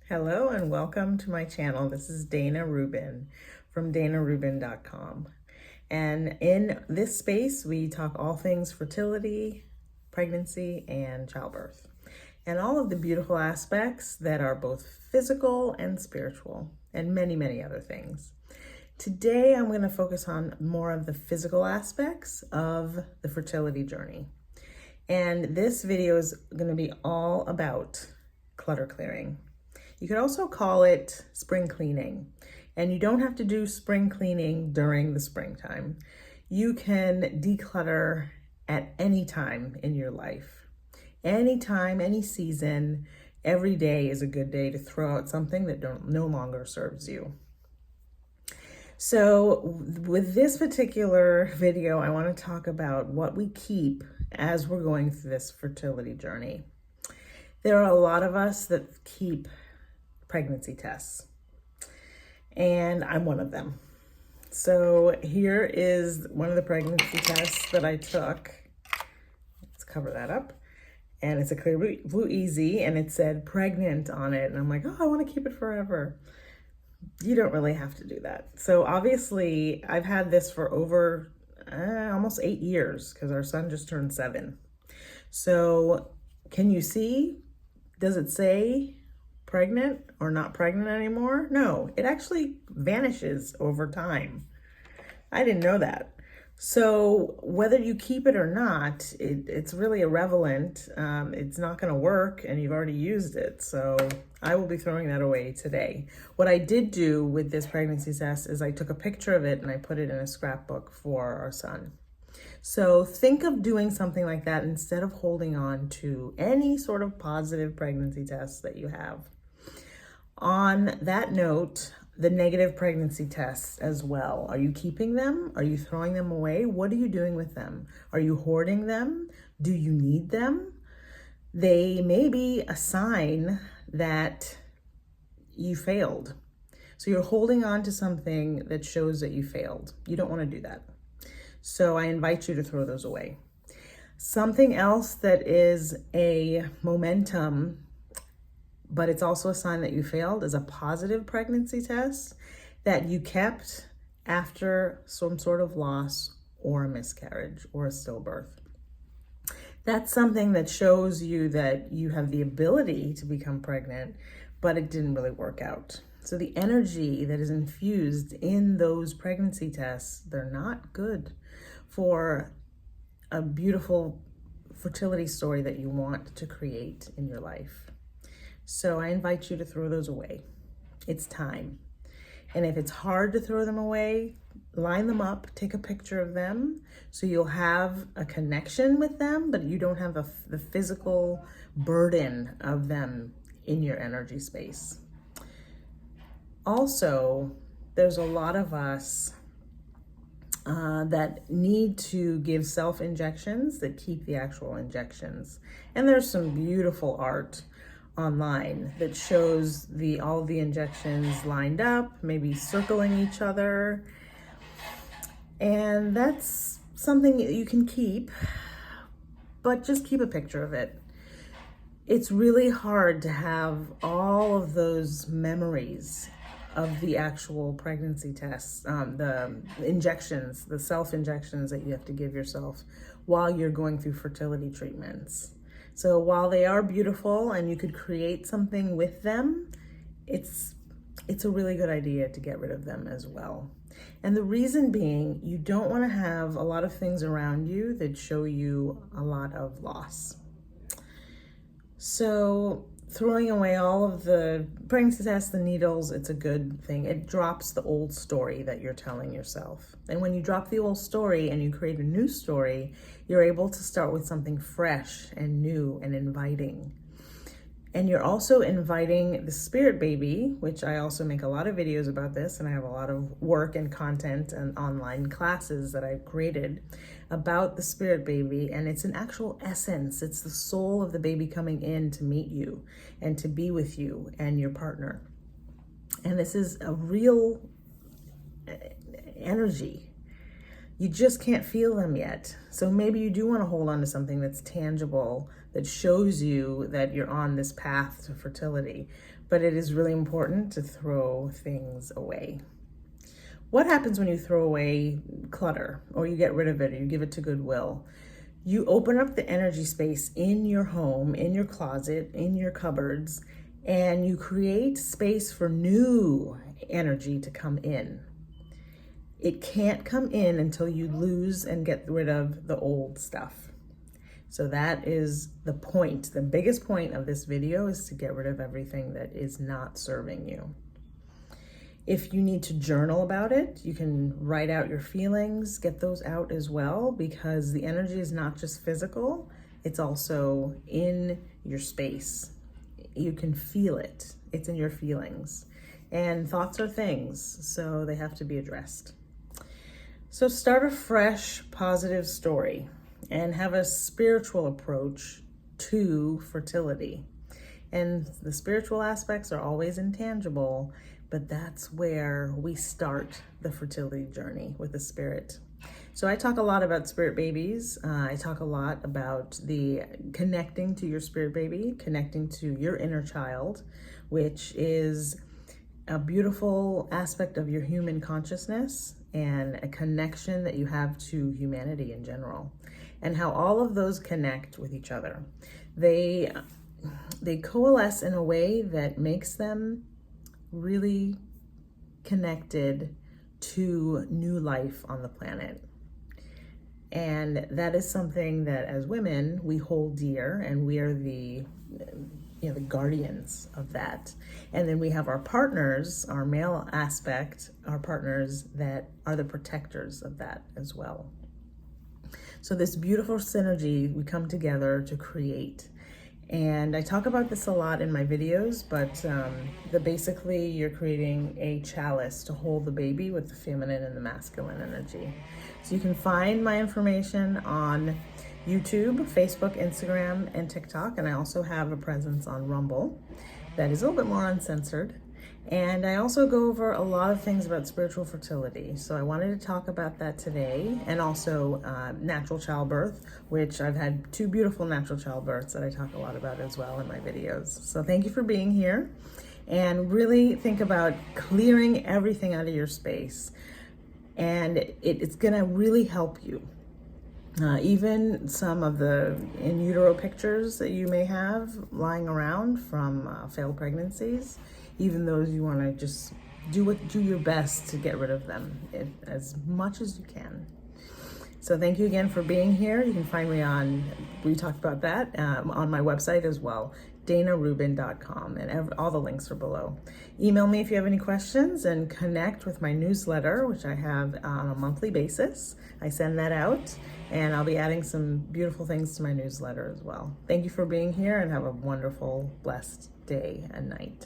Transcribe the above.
Hello and welcome to my channel. This is Dayna Rubin from daynarubin.com. And in this space, we talk all things fertility, pregnancy, and childbirth, and all of the beautiful aspects that are both physical and spiritual, and many, many other things. Today, I'm going to focus on more of the physical aspects of the fertility journey. And this video is going to be all about clutter clearing. You could also call it spring cleaning, and you don't have to do spring cleaning during the springtime. You can declutter at any time in your life. Anytime, any season, every day is a good day to throw out something that no longer serves you. So with this particular video, I want to talk about what we keep as we're going through this fertility journey. There are a lot of us that keep pregnancy tests, and I'm one of them. So here is one of the pregnancy tests that I took. Let's cover that up. And it's a Clear Blue Easy, and it said pregnant on it. And I'm like, oh, I want to keep it forever. You don't really have to do that. So obviously I've had this for over almost 8 years because our son just turned 7. So can you see? Does it say pregnant or not pregnant anymore? No, it actually vanishes over time. I didn't know that. So whether you keep it or not, it's really irrelevant. It's not going to work and you've already used it. So I will be throwing that away today. What I did do with this pregnancy test is I took a picture of it and I put it in a scrapbook for our son. So think of doing something like that instead of holding on to any sort of positive pregnancy tests that you have. On that note, the negative pregnancy tests as well. Are you keeping them? Are you throwing them away? What are you doing with them? Are you hoarding them? Do you need them? They may be a sign that you failed. So you're holding on to something that shows that you failed. You don't want to do that. So I invite you to throw those away. Something else that is a momentum, but it's also a sign that you failed, is a positive pregnancy test that you kept after some sort of loss or a miscarriage or a stillbirth. That's something that shows you that you have the ability to become pregnant, but it didn't really work out. So the energy that is infused in those pregnancy tests, they're not good for a beautiful fertility story that you want to create in your life. So I invite you to throw those away. It's time. And if it's hard to throw them away, line them up, take a picture of them so you'll have a connection with them, but you don't have the physical burden of them in your energy space. Also, there's a lot of us that need to give self-injections that keep the actual injections. And there's some beautiful art online that shows all the injections lined up, maybe circling each other. And that's something you can keep, but just keep a picture of it. It's really hard to have all of those memories of the actual pregnancy tests, the injections, the self-injections that you have to give yourself while you're going through fertility treatments. So while they are beautiful and you could create something with them, it's a really good idea to get rid of them as well. And the reason being, you don't want to have a lot of things around you that show you a lot of loss. So throwing away all of the pregnancy tests, the needles, it's a good thing. It drops the old story that you're telling yourself. And when you drop the old story and you create a new story, you're able to start with something fresh and new and inviting. And you're also inviting the spirit baby, which I also make a lot of videos about this, and I have a lot of work and content and online classes that I've created about the spirit baby. And it's an actual essence. It's the soul of the baby coming in to meet you and to be with you and your partner. And this is a real energy. You just can't feel them yet. So maybe you do want to hold on to something that's tangible, that shows you that you're on this path to fertility. But it is really important to throw things away. What happens when you throw away clutter, or you get rid of it, or you give it to Goodwill? You open up the energy space in your home, in your closet, in your cupboards, and you create space for new energy to come in. It can't come in until you lose and get rid of the old stuff. So that is the point. The biggest point of this video is to get rid of everything that is not serving you. If you need to journal about it, you can write out your feelings, get those out as well, because the energy is not just physical, it's also in your space. You can feel it. It's in your feelings. And thoughts are things, so they have to be addressed. So start a fresh, positive story and have a spiritual approach to fertility. And the spiritual aspects are always intangible, but that's where we start the fertility journey with the spirit. So I talk a lot about spirit babies. I talk a lot about the connecting to your spirit baby, connecting to your inner child, which is a beautiful aspect of your human consciousness and a connection that you have to humanity in general, and how all of those connect with each other. They coalesce in a way that makes them really connected to new life on the planet. And that is something that as women, we hold dear, and we are the guardians of that. And then we have our partners, our male aspect, our partners that are the protectors of that as well. So this beautiful synergy we come together to create. And I talk about this a lot in my videos, but basically you're creating a chalice to hold the baby with the feminine and the masculine energy. So you can find my information on YouTube, Facebook, Instagram, and TikTok. And I also have a presence on Rumble that is a little bit more uncensored. And I also go over a lot of things about spiritual fertility. So I wanted to talk about that today, and also natural childbirth, which I've had 2 beautiful natural childbirths that I talk a lot about as well in my videos. So thank you for being here, and really think about clearing everything out of your space. And it's gonna really help you. Even some of the in utero pictures that you may have lying around from failed pregnancies, even those you want to just do your best to get rid of them as much as you can. So thank you again for being here. You can find me we talked about that, on my website as well, daynarubin.com, and all the links are below. Email me if you have any questions, and connect with my newsletter, which I have on a monthly basis. I send that out, and I'll be adding some beautiful things to my newsletter as well. Thank you for being here, and have a wonderful, blessed day and night.